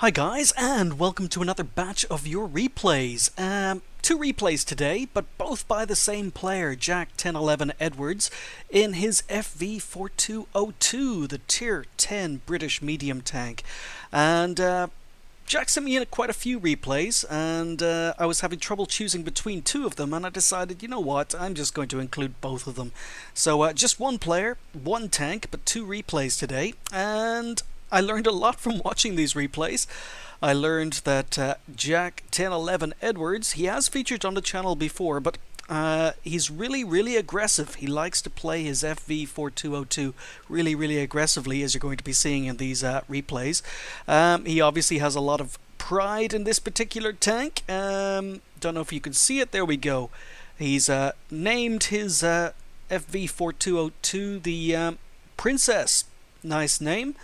Hi guys, and welcome to another batch of your replays. Two replays today, but both by the same player, Jack 1011 Edwards, in his FV4202, the Tier 10 British medium tank. And Jack sent me in quite a few replays, and I was having trouble choosing between two of them, and I decided, you know what, I'm just going to include both of them. So just one player, one tank, but two replays today, and I learned a lot from watching these replays. I learned that Jack 1011 Edwards, he has featured on the channel before, but he's really aggressive. He likes to play his FV4202 really aggressively, as you're going to be seeing in these replays. He obviously has a lot of pride in this particular tank. Don't know if you can see it. There we go. He's named his FV4202 the Princess. Nice name.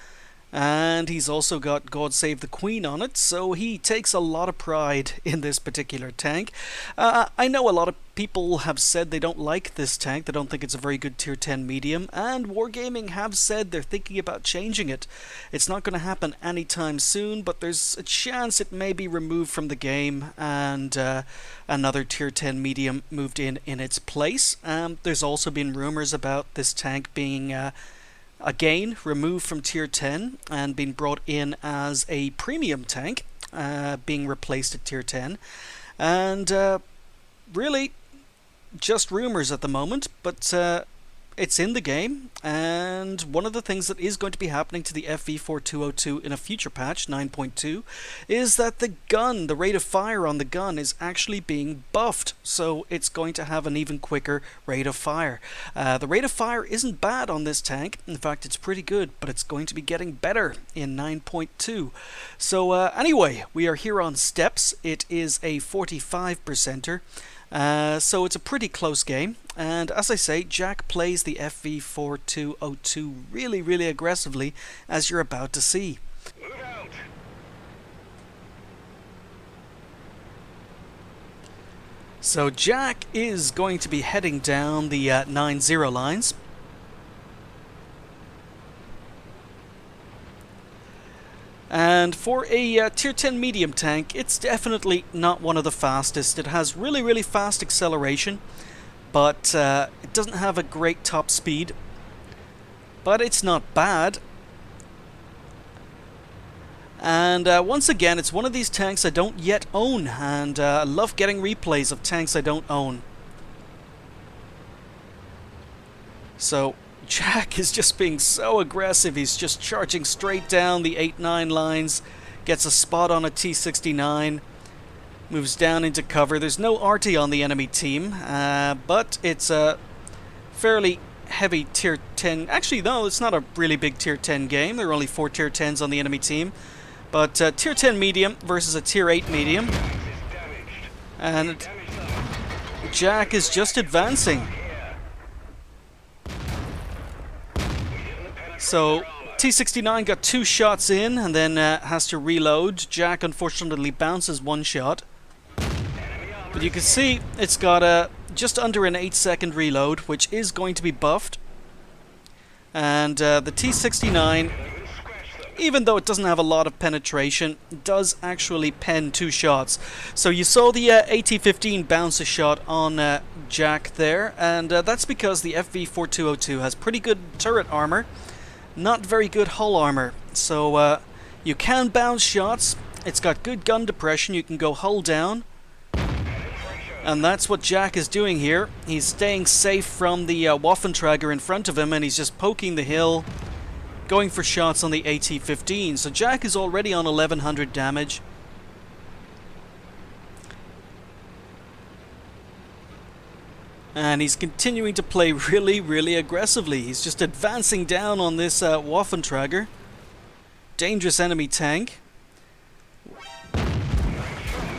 And he's also got God Save the Queen on it, so he takes a lot of pride in this particular tank. I know a lot of people have said they don't like this tank, they don't think it's a very good tier 10 medium, and Wargaming have said they're thinking about changing it. It's not going to happen anytime soon, but there's a chance it may be removed from the game and another tier 10 medium moved in its place. There's also been rumors about this tank being again removed from tier 10 and being brought in as a premium tank, being replaced at tier 10, and really just rumors at the moment, but it's in the game. And one of the things that is going to be happening to the FV4202 in a future patch 9.2 is that the gun, the rate of fire on the gun, is actually being buffed, so it's going to have an even quicker rate of fire. The rate of fire isn't bad on this tank, in fact it's pretty good, but it's going to be getting better in 9.2. So anyway, we are here on steps. It is a 45%er. So it's a pretty close game, and as I say, Jack plays the FV4202 really aggressively, as you're about to see. Move out. So Jack is going to be heading down the 9-0 lines. And for a tier 10 medium tank, it's definitely not one of the fastest. It has really fast acceleration, but it doesn't have a great top speed. But it's not bad. And once again, it's one of these tanks I don't yet own, and I love getting replays of tanks I don't own. So Jack is just being so aggressive. He's just charging straight down the 8-9 lines, gets a spot on a T69, moves down into cover. There's no arty on the enemy team, but it's a fairly heavy tier 10. Actually, no, it's not a really big tier 10 game. There are only 4 tier 10s on the enemy team. But tier 10 medium versus a tier 8 medium. And Jack is just advancing. So T69 got 2 shots in and then has to reload. Jack unfortunately bounces 1 shot. But you can see it's got just under an 8-second reload, which is going to be buffed. And the T69, even though it doesn't have a lot of penetration, does actually pen 2 shots. So you saw the AT-15 bounce a shot on Jack there, and that's because the FV4202 has pretty good turret armor, not very good hull armor. So you can bounce shots, it's got good gun depression, you can go hull down. And that's what Jack is doing here. He's staying safe from the Waffentrager in front of him, and he's just poking the hill, going for shots on the AT-15. So Jack is already on 1100 damage. And he's continuing to play really aggressively. He's just advancing down on this Waffentrager. Dangerous enemy tank.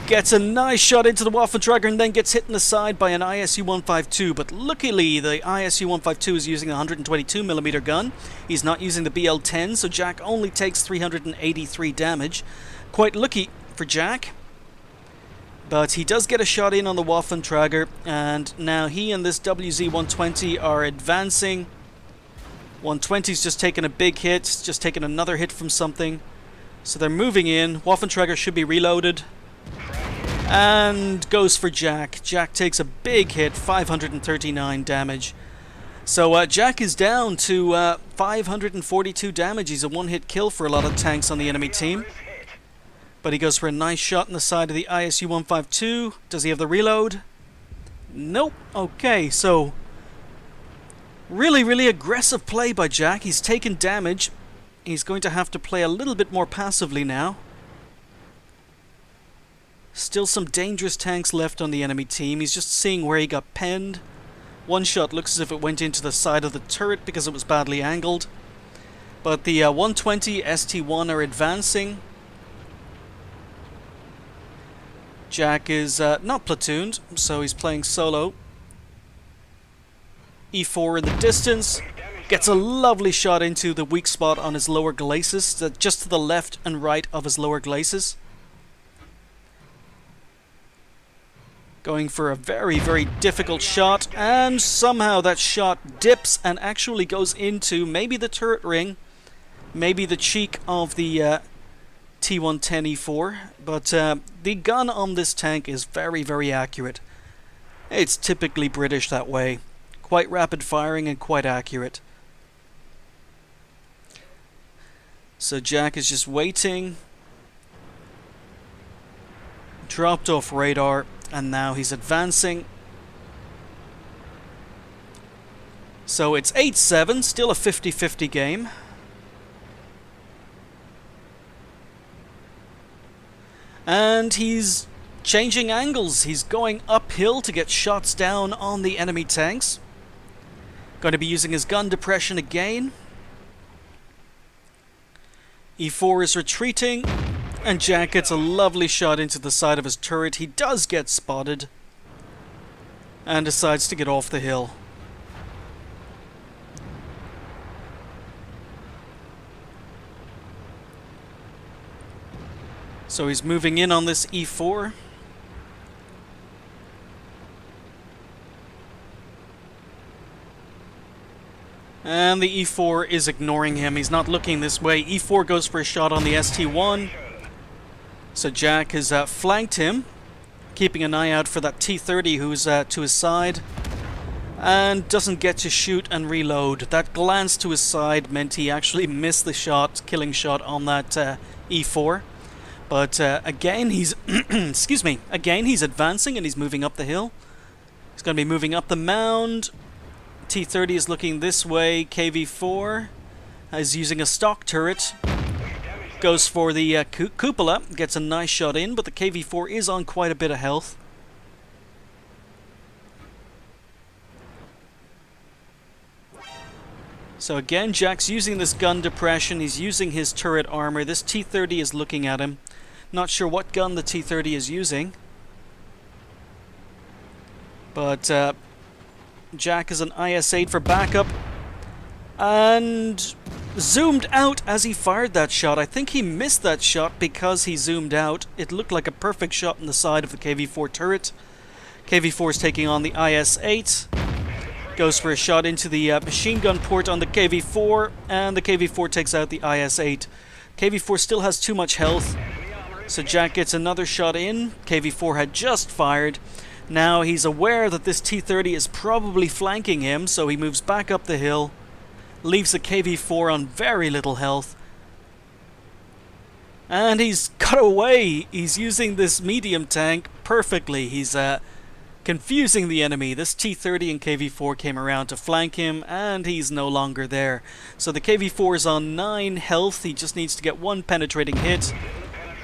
Gets a nice shot into the Waffentrager and then gets hit in the side by an ISU-152. But luckily, the ISU-152 is using a 122mm gun. He's not using the BL-10, so Jack only takes 383 damage. Quite lucky for Jack. But he does get a shot in on the Waffentrager, and now he and this WZ-120 are advancing. 120's just taken a big hit, just taken another hit from something. So they're moving in. Waffenträger should be reloaded. And goes for Jack. Jack takes a big hit, 539 damage. So Jack is down to 542 damage. He's a one-hit kill for a lot of tanks on the enemy team. But he goes for a nice shot in the side of the ISU-152. Does he have the reload? Nope. Okay, so really, really aggressive play by Jack. He's taken damage. He's going to have to play a little bit more passively now. Still some dangerous tanks left on the enemy team. He's just seeing where he got penned. One shot looks as if it went into the side of the turret because it was badly angled. But the 120 ST-1 are advancing. Jack is not platooned, so he's playing solo. E4 in the distance. Gets a lovely shot into the weak spot on his lower glacis, just to the left and right of his lower glacis. Going for a very, very difficult shot, and somehow that shot dips and actually goes into maybe the turret ring, maybe the cheek of the T110E4, but the gun on this tank is very, very accurate. It's typically British that way. Quite rapid firing and quite accurate. So Jack is just waiting. Dropped off radar, and now he's advancing. So it's 8-7, still a 50-50 game. And he's changing angles. He's going uphill to get shots down on the enemy tanks. Going to be using his gun depression again. E4 is retreating, and Jack gets a lovely shot into the side of his turret. He does get spotted, and decides to get off the hill. So he's moving in on this E4. And the E4 is ignoring him. He's not looking this way. E4 goes for a shot on the ST-1. So Jack has flanked him, keeping an eye out for that T-30 who's to his side. And doesn't get to shoot and reload. That glance to his side meant he actually missed the shot, killing shot on that E4. But again, he's excuse me. Again, he's advancing and he's moving up the hill. He's going to be moving up the mound. T-30 is looking this way. KV-4 is using a stock turret. Goes for the cupola. Gets a nice shot in, but the KV-4 is on quite a bit of health. So again, Jack's using this gun depression. He's using his turret armor. This T-30 is looking at him. Not sure what gun the T-30 is using. But Jack is an IS-8 for backup. And zoomed out as he fired that shot. I think he missed that shot because he zoomed out. It looked like a perfect shot in the side of the KV-4 turret. KV-4 is taking on the IS-8. Goes for a shot into the machine gun port on the KV-4, and the KV-4 takes out the IS-8. KV-4 still has too much health, so Jack gets another shot in. KV-4 had just fired. Now he's aware that this T-30 is probably flanking him, so he moves back up the hill, leaves the KV-4 on very little health. And he's got away. He's using this medium tank perfectly. He's confusing the enemy. This T-30 and KV-4 came around to flank him, and he's no longer there. So the KV-4 is on 9 health. He just needs to get one penetrating hit.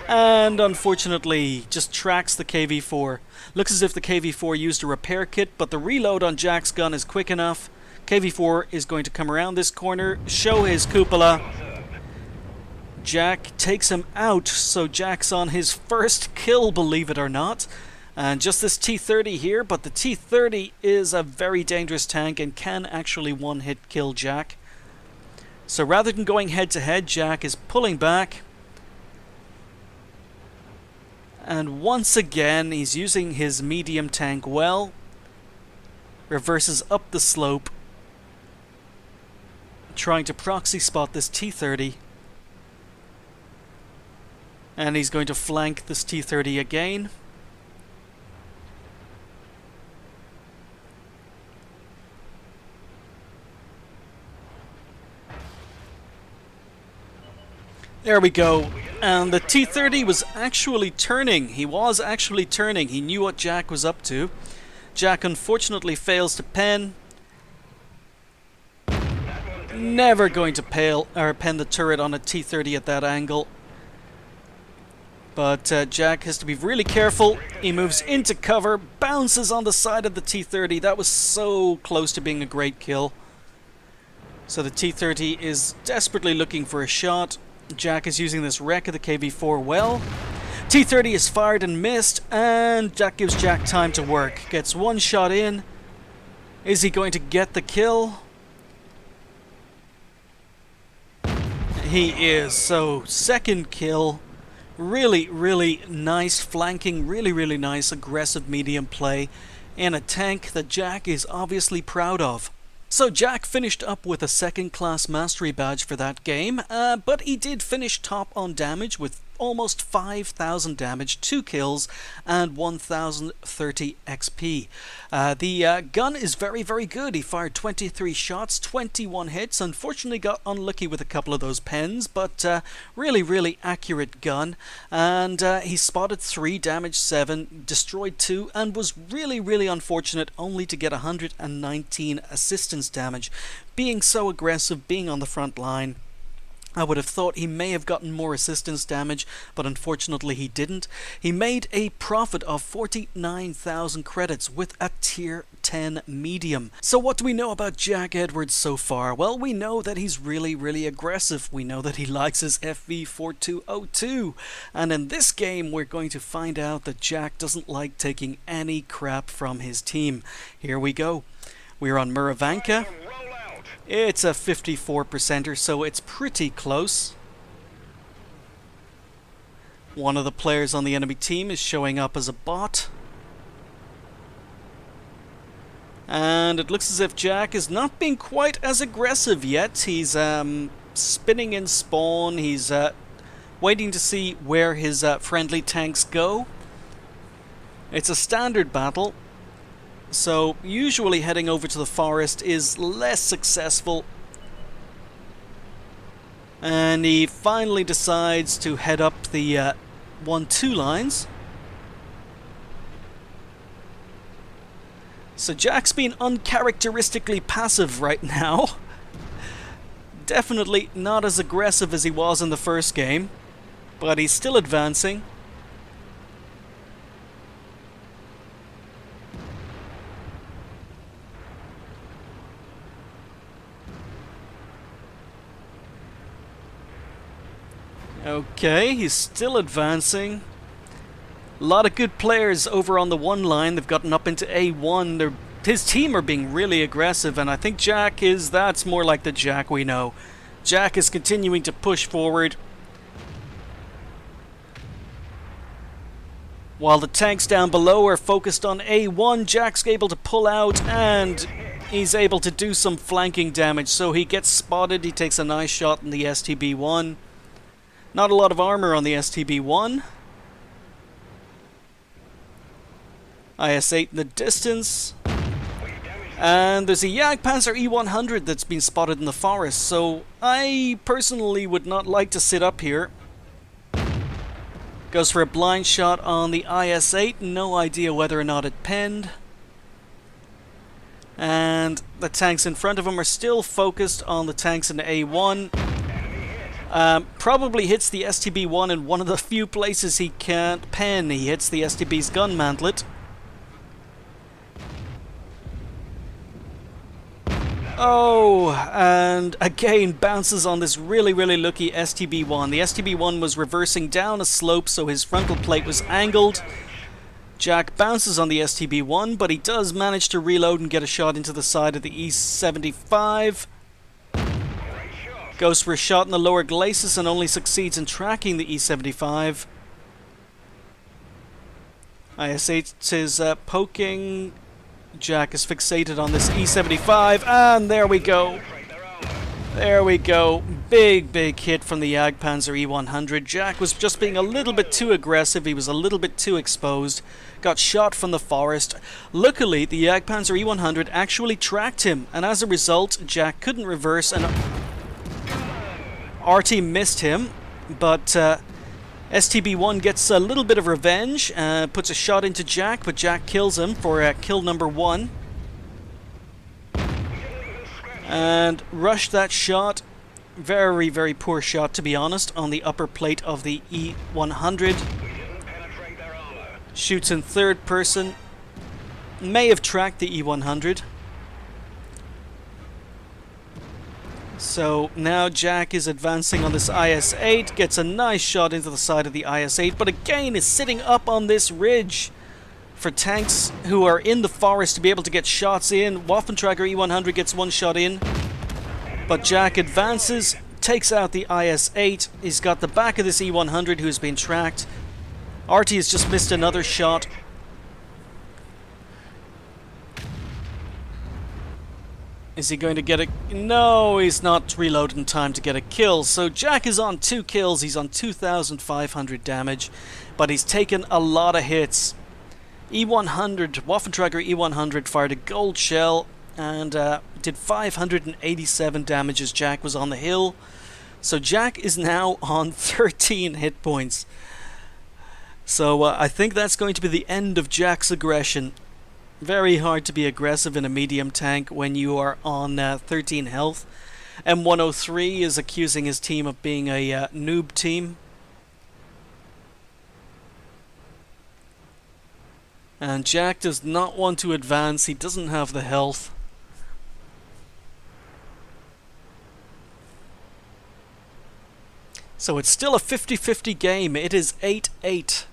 And unfortunately, just tracks the KV-4. Looks as if the KV-4 used a repair kit, but the reload on Jack's gun is quick enough. KV-4 is going to come around this corner, show his cupola. Jack takes him out, so Jack's on his first kill, believe it or not. And just this T-30 here, but the T-30 is a very dangerous tank and can actually one-hit kill Jack. So rather than going head-to-head, Jack is pulling back. And once again, he's using his medium tank well. Reverses up the slope, trying to proxy spot this T-30. And he's going to flank this T-30 again. There we go. And the T-30 was actually turning. He was actually turning. He knew what Jack was up to. Jack unfortunately fails to pen. Never going to pen the turret on a T-30 at that angle. But Jack has to be really careful. He moves into cover, bounces on the side of the T-30. That was so close to being a great kill. So the T-30 is desperately looking for a shot. Jack is using this wreck of the KV-4 well. T-30 is fired and missed, and that gives Jack time to work. Gets one shot in. Is he going to get the kill? He is. So, second kill. Really, really nice flanking. Really, really nice aggressive medium play in a tank that Jack is obviously proud of. So Jack finished up with a second-class mastery badge for that game, but he did finish top on damage with almost 5,000 damage, 2 kills, and 1,030 XP. The gun is very, very good. He fired 23 shots, 21 hits. Unfortunately got unlucky with a couple of those pens, but really, really accurate gun. And he spotted 3, damaged 7, destroyed 2, and was really, really unfortunate only to get 119 assistance damage. Being so aggressive, being on the front line, I would have thought he may have gotten more assistance damage, but unfortunately he didn't. He made a profit of 49,000 credits with a tier 10 medium. So what do we know about Jack Edwards so far? Well, we know that he's really, really aggressive. We know that he likes his FV4202. And in this game, we're going to find out that Jack doesn't like taking any crap from his team. Here we go. We're on Muravanka. It's a 54%er, so it's pretty close. One of the players on the enemy team is showing up as a bot. And it looks as if Jack is not being quite as aggressive yet. He's spinning in spawn. He's waiting to see where his friendly tanks go. It's a standard battle. So, usually heading over to the forest is less successful. And he finally decides to head up the 1-2 lines. So Jack's been uncharacteristically passive right now. Definitely not as aggressive as he was in the first game. But he's still advancing. Okay, he's still advancing. A lot of good players over on the 1 line. They've gotten up into A1. His team are being really aggressive, and I think that's more like the Jack we know. Jack is continuing to push forward. While the tanks down below are focused on A1, Jack's able to pull out, and he's able to do some flanking damage. So he gets spotted. He takes a nice shot in the STB-1. Not a lot of armor on the STB-1. IS-8 in the distance. And there's a Jagdpanzer E100 that's been spotted in the forest, so I personally would not like to sit up here. Goes for a blind shot on the IS-8, no idea whether or not it penned. And the tanks in front of him are still focused on the tanks in the A1. Probably hits the STB-1 in one of the few places he can't pen. He hits the STB's gun mantlet. Oh, and again bounces on this really, really lucky STB-1. The STB-1 was reversing down a slope, so his frontal plate was angled. Jack bounces on the STB-1, but he does manage to reload and get a shot into the side of the E75. Goes for a shot in the lower glacis and only succeeds in tracking the E75. IS-8 is poking. Jack is fixated on this E75, and there we go. There we go. big hit from the Jagdpanzer E100. Jack was just being a little bit too aggressive. He was a little bit too exposed. Got shot from the forest. Luckily, the Jagdpanzer E100 actually tracked him, and as a result, Jack couldn't reverse, and RT missed him, but STB1 gets a little bit of revenge, puts a shot into Jack, but Jack kills him for kill number 1. And rushed that shot. Very poor shot, to be honest, on the upper plate of the E100. Shoots in third person. May have tracked the E100. So now Jack is advancing on this IS-8, gets a nice shot into the side of the IS-8, but again is sitting up on this ridge for tanks who are in the forest to be able to get shots in. Waffenträger E100 gets one shot in, but Jack advances, takes out the IS-8. He's got the back of this E100 who's been tracked. RT has just missed another shot. Is he going to get a... No, he's not reloaded in time to get a kill. So Jack is on 2 kills. He's on 2,500 damage. But he's taken a lot of hits. E100, Waffenträger E100 fired a gold shell and did 587 damage as Jack was on the hill. So Jack is now on 13 hit points. So I think that's going to be the end of Jack's aggression. Very hard to be aggressive in a medium tank when you are on 13 health. M103 is accusing his team of being a noob team. And Jack does not want to advance. He doesn't have the health. So it's still a 50-50 game. It is 8-8.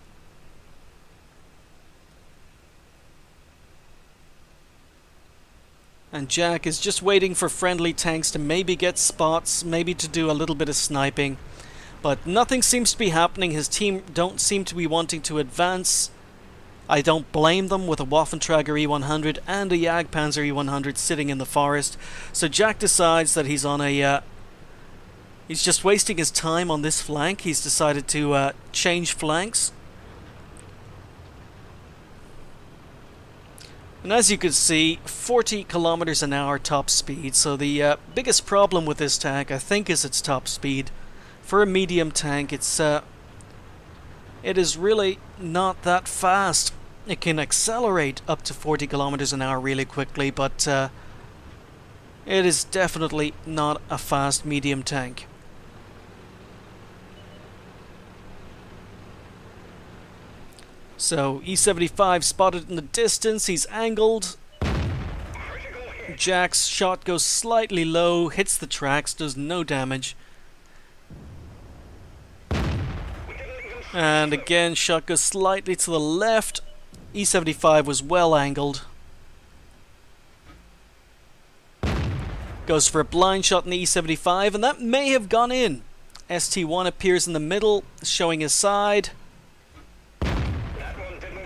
And Jack is just waiting for friendly tanks to maybe get spots, maybe to do a little bit of sniping. But nothing seems to be happening. His team don't seem to be wanting to advance. I don't blame them with a Waffenträger E100 and a Jagdpanzer E100 sitting in the forest. So Jack decides that he's on a... he's just wasting his time on this flank. He's decided to change flanks. And as you can see, 40 kilometers an hour top speed. So the biggest problem with this tank, I think, is its top speed. For a medium tank, it is really not that fast. It can accelerate up to 40 kilometers an hour really quickly, but it is definitely not a fast medium tank. So E75 spotted in the distance. He's angled. Jack's shot goes slightly low, hits the tracks, does no damage. And again, shot goes slightly to the left. E75 was well angled. Goes for a blind shot in the E75, and that may have gone in. ST1 appears in the middle, showing his side.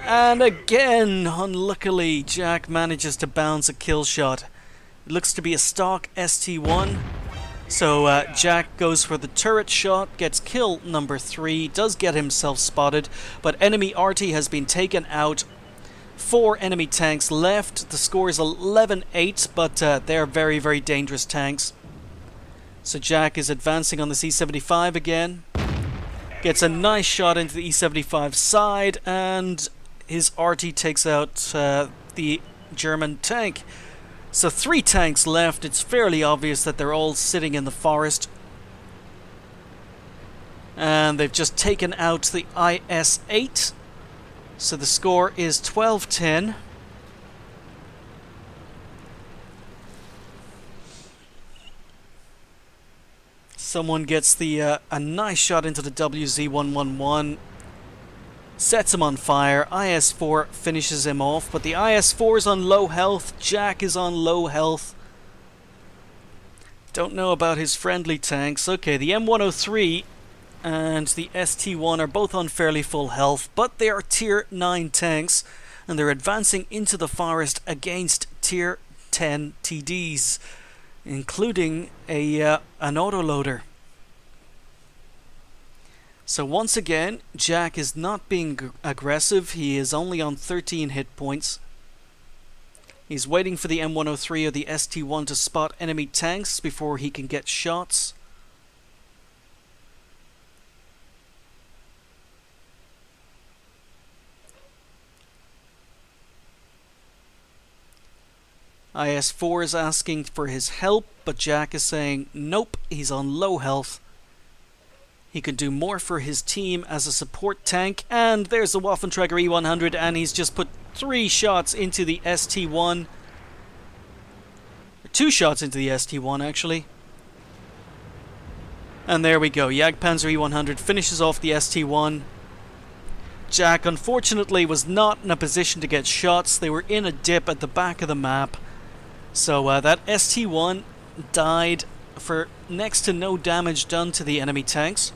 And again, unluckily, Jack manages to bounce a kill shot. It looks to be a stock ST1. So Jack goes for the turret shot, gets kill number 3, does get himself spotted, but enemy RT has been taken out. 4 enemy tanks left. The score is 11-8, but they're very dangerous tanks. So Jack is advancing on the E75 again. Gets a nice shot into the E75 side, and his RT takes out the German tank. So 3 tanks left. It's fairly obvious that they're all sitting in the forest. And they've just taken out the IS-8. So the score is 12-10. Someone gets the a nice shot into the WZ-111. Sets him on fire. IS-4 finishes him off, but the IS-4 is on low health. Jack is on low health. Don't know about his friendly tanks. Okay, the M103 and the ST1 are both on fairly full health, but they are tier 9 tanks, and they're advancing into the forest against tier 10 TDs, including an autoloader. So once again, Jack is not being aggressive. He is only on 13 hit points. He's waiting for the M103 or the ST1 to spot enemy tanks before he can get shots. IS-4 is asking for his help, but Jack is saying nope, he's on low health. He can do more for his team as a support tank, and there's the Waffenträger E100, and he's just put 3 shots into the ST1. 2 shots into the ST1 actually. And there we go, Jagdpanzer E100 finishes off the ST1. Jack unfortunately was not in a position to get shots. They were in a dip at the back of the map. So that ST1 died for next to no damage done to the enemy tanks.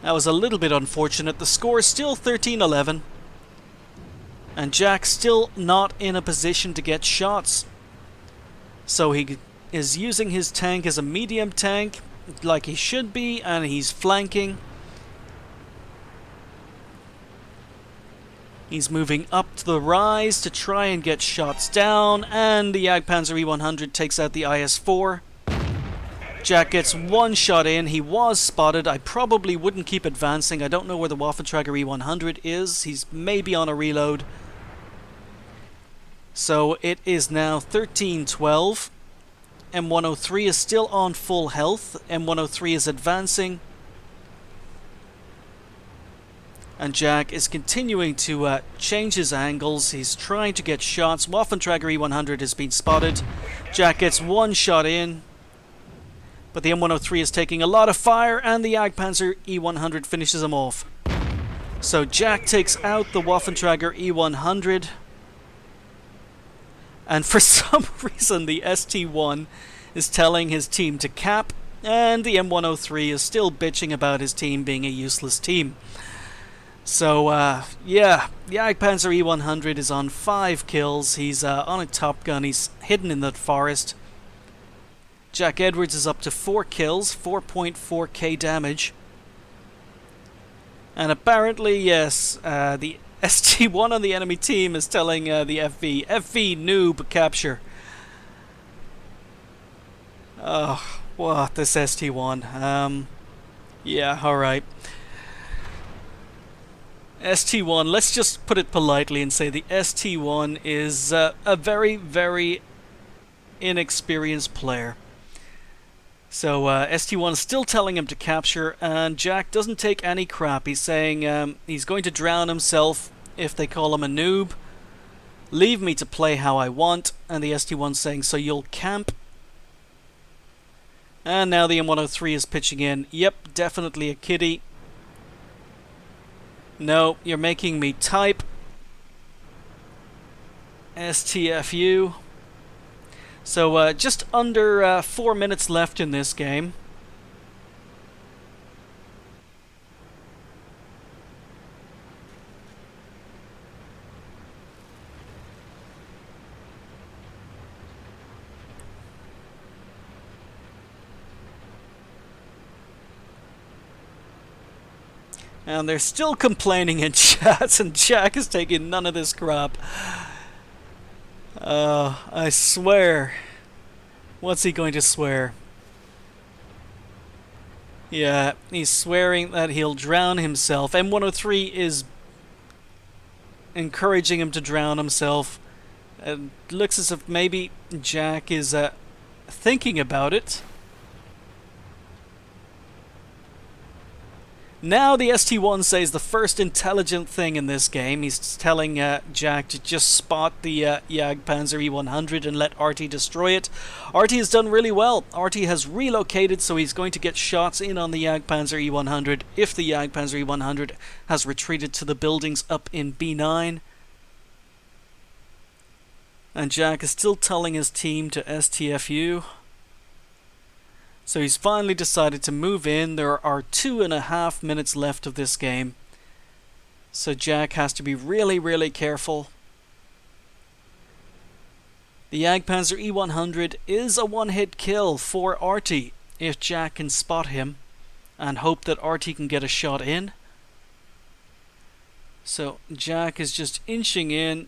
That was a little bit unfortunate. The score is still 13-11. And Jack's still not in a position to get shots. So he is using his tank as a medium tank, like he should be, and he's flanking. He's moving up to the rise to try and get shots down, and the Jagdpanzer E100 takes out the IS-4. Jack gets 1 shot in. He was spotted. I probably wouldn't keep advancing. I don't know where the Waffenträger E100 is. He's maybe on a reload. So it is now 13-12. M103 is still on full health. M103 is advancing. And Jack is continuing to change his angles. He's trying to get shots. Waffenträger E100 has been spotted. Jack gets 1 shot in. But the M103 is taking a lot of fire, and the Jagdpanzer E100 finishes him off. So Jack takes out the Waffenträger E100. And for some reason the ST1 is telling his team to cap, and the M103 is still bitching about his team being a useless team. So, yeah, the Jagdpanzer E100 is on 5 kills. He's on a Top Gun. He's hidden in that forest. Jack Edwards is up to 4 kills, 4.4k damage. And apparently, yes, the ST1 on the enemy team is telling the FV noob capture. Oh, what, this ST1. Yeah, alright. ST1, let's just put it politely and say the ST1 is a very, very inexperienced player. So ST1 is still telling him to capture, and Jack doesn't take any crap. He's saying he's going to drown himself if they call him a noob. Leave me to play how I want. And the ST1's saying, so you'll camp? And now the M103 is pitching in. Yep, definitely a kiddie. No, you're making me type. STFU. So just under 4 minutes left in this game. And they're still complaining in chats, and Jack is taking none of this crap. I swear. What's he going to swear? Yeah, he's swearing that he'll drown himself. M103 is encouraging him to drown himself. It looks as if maybe Jack is thinking about it. Now the ST1 says the first intelligent thing in this game. He's telling Jack to just spot the Jagdpanzer E100 and let Artie destroy it. Artie has done really well. Artie has relocated, so he's going to get shots in on the Jagdpanzer E100 if the Jagdpanzer E100 has retreated to the buildings up in B9. And Jack is still telling his team to STFU. So he's finally decided to move in. There are 2.5 minutes left of this game. So Jack has to be really, really careful. The Jagdpanzer E100 is a one-hit kill for Artie if Jack can spot him. and hope that Artie can get a shot in. So Jack is just inching in.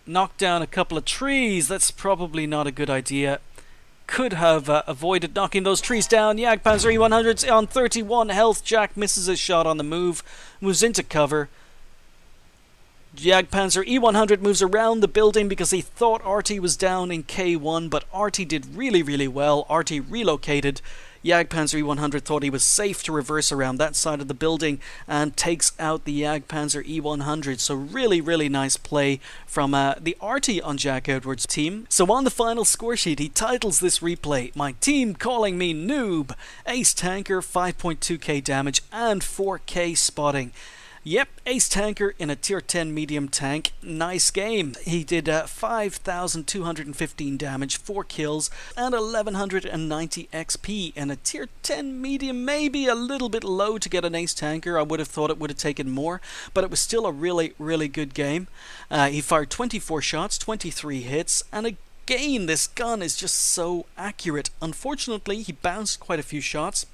Knocked down a couple of trees. That's probably not a good idea. Could have avoided knocking those trees down. Jagdpanzer E100's on 31 health. Jack misses his shot on the move. Moves into cover. Jagdpanzer E100 moves around the building because he thought Artie was down in K1, but Artie did really, really well. Artie relocated. Jagdpanzer E100 thought he was safe to reverse around that side of the building and takes out the Jagdpanzer E100. So really, really nice play from the Artie on Jack Edwards' team. So on the final score sheet, he titles this replay, "My team calling me noob." Ace Tanker, 5.2k damage and 4k spotting. Yep, Ace Tanker in a tier 10 medium tank. Nice game. He did 5,215 damage, 4 kills, and 1,190 XP. And a tier 10 medium, maybe a little bit low to get an Ace Tanker. I would have thought it would have taken more, but it was still a really, really good game. He fired 24 shots, 23 hits, and again, this gun is just so accurate. Unfortunately, he bounced quite a few shots.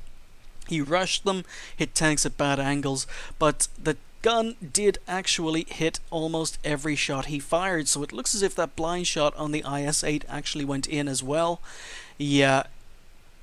He rushed them, hit tanks at bad angles, but the gun did actually hit almost every shot he fired, so it looks as if that blind shot on the IS-8 actually went in as well. Yeah.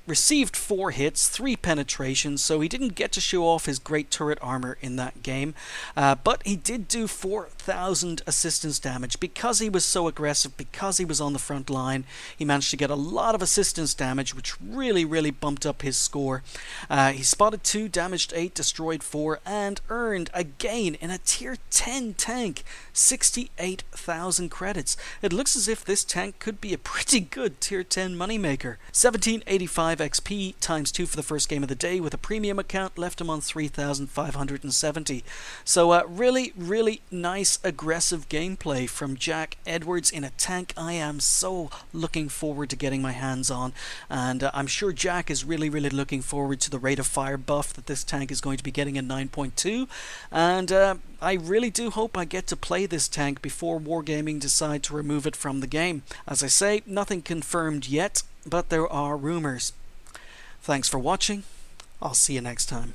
Received 4 hits, 3 penetrations, so he didn't get to show off his great turret armor in that game, but he did do 4,000 assistance damage. Because he was so aggressive, because he was on the front line, he managed to get a lot of assistance damage, which really, really bumped up his score. He spotted 2, damaged 8, destroyed 4, and earned, again, in a tier 10 tank, 68,000 credits. It looks as if this tank could be a pretty good tier 10 moneymaker. 1785 XP times 2 for the first game of the day with a premium account left him on 3,570. So really, really nice aggressive gameplay from Jack Edwards in a tank I am so looking forward to getting my hands on, and I'm sure Jack is really, really looking forward to the rate of fire buff that this tank is going to be getting in 9.2, and I really do hope I get to play this tank before Wargaming decide to remove it from the game. As I say, nothing confirmed yet, but there are rumors. Thanks for watching. I'll see you next time.